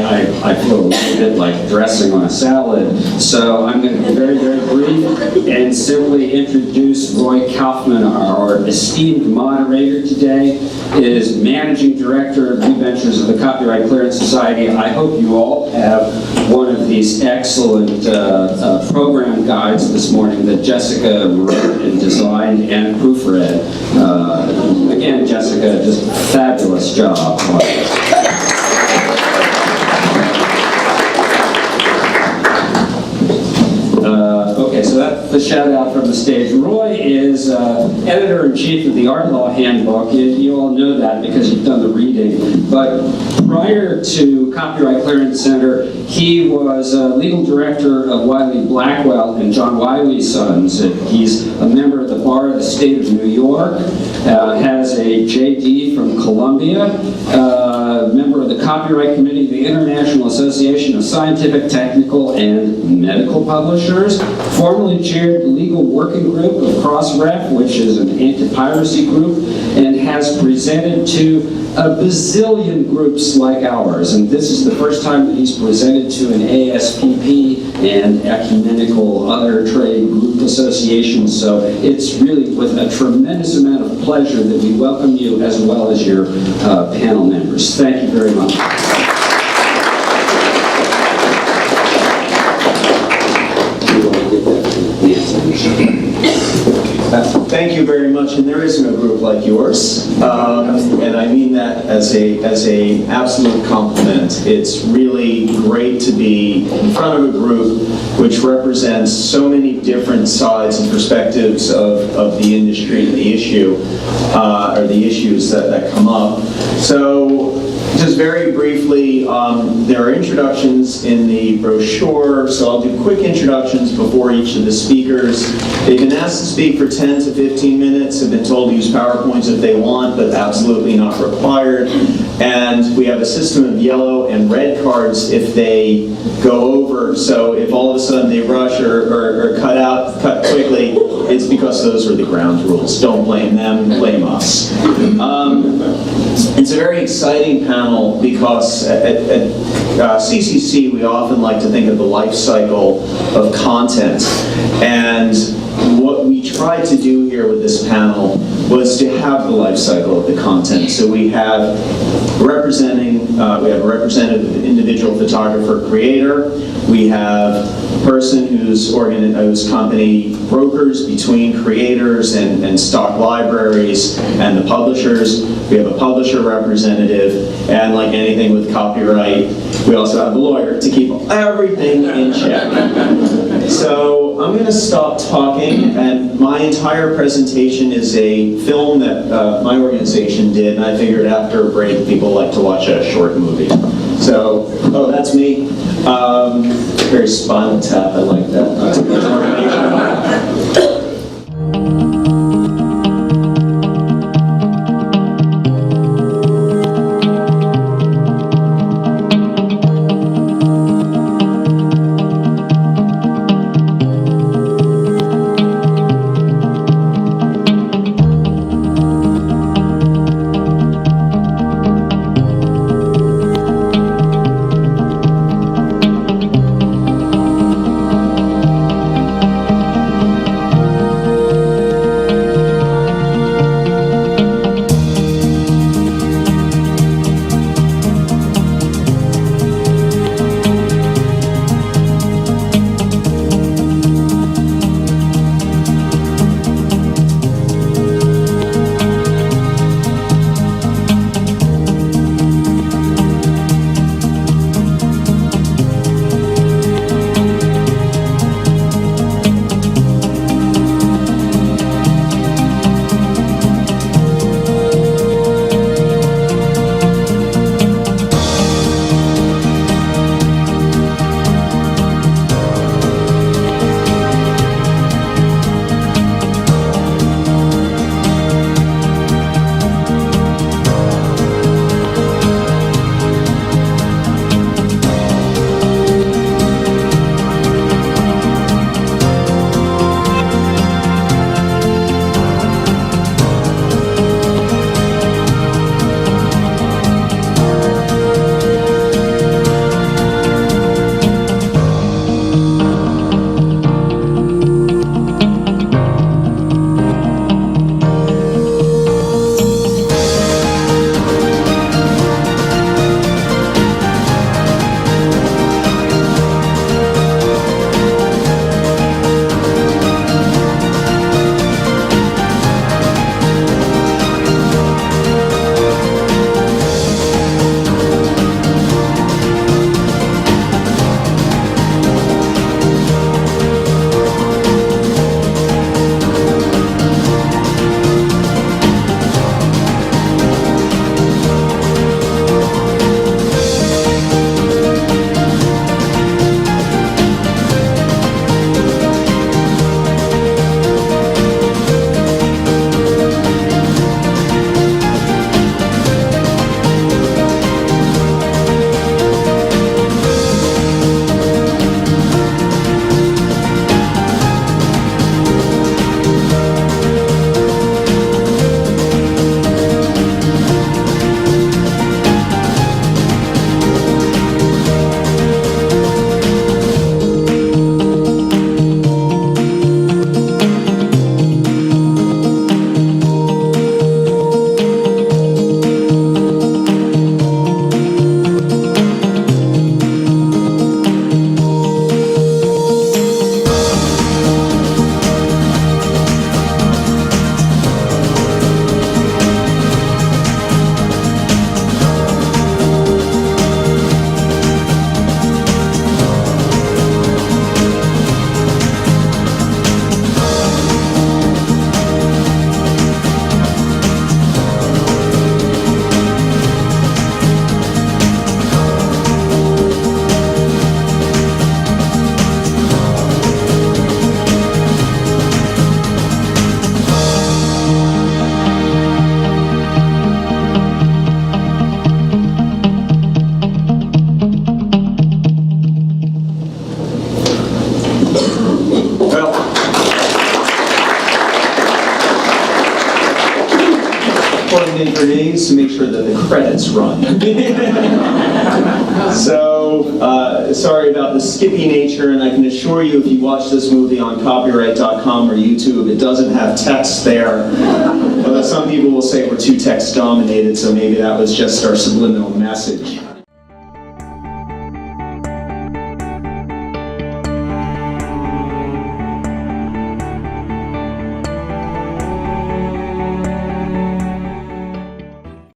I feel a little bit like dressing on a salad. So I'm going to be very, very brief and simply introduce Roy Kaufman, our esteemed moderator today, is Managing Director of New Ventures of the Copyright Clearance Society. I hope you all have one of these excellent program guides this morning that Jessica wrote and designed and proofread. Again, Jessica, just fabulous job. Okay, so that's the shout out from the stage. Roy is editor-in-chief of the Art Law Handbook. You all know that because you've done the reading. But prior to Copyright Clearance Center, he was legal director of Wiley Blackwell and John Wiley Sons. He's a member of the Bar of the State of New York, has a JD from Columbia, member of the Copyright Committee of the International Association of Scientific, Technical, and Medical Publishers, formerly chaired the legal working group of Crossref, which is an anti-piracy group, and has presented to a bazillion groups like ours. And this is the first time that he's presented to an ASPP and ecumenical other trade group associations. So it's really with a tremendous amount of pleasure that we welcome you as well as your panel members. Thank you very much. Thank you very much, and there is no group like yours, and I mean that as a absolute compliment. It's really great to be in front of a group which represents so many different sides and perspectives of the industry, the issue, or the issues that come up. So, just very briefly, there are introductions in the brochure, so I'll do quick introductions before each of the speakers. They've been asked to speak for 10 to 15 minutes, have been told to use PowerPoints if they want, but absolutely not required. And we have a system of yellow and red cards if they go over, so if all of a sudden they rush or cut quickly, it's because those are the ground rules. Don't blame them, blame us. It's a very exciting panel because at CCC we often like to think of the life cycle of content, and what we tried to do here with this panel was to have the life cycle of the content. So we have a representative individual photographer creator, we have a person whose company brokers between creators and stock libraries and the publishers. We have a publisher representative, and like anything with copyright, we also have a lawyer to keep everything in check. So I'm going to stop talking, and my entire presentation is a film that my organization did, and I figured after a break people like to watch a short movie. So, oh, that's me. Very Spinal Tap, I like that. That's a good organization. activities to make sure that the credits run. So, sorry about the skippy nature, and I can assure you if you watch this movie on copyright.com or YouTube, it doesn't have text there. Although some people will say we're too text dominated, so maybe that was just our subliminal message.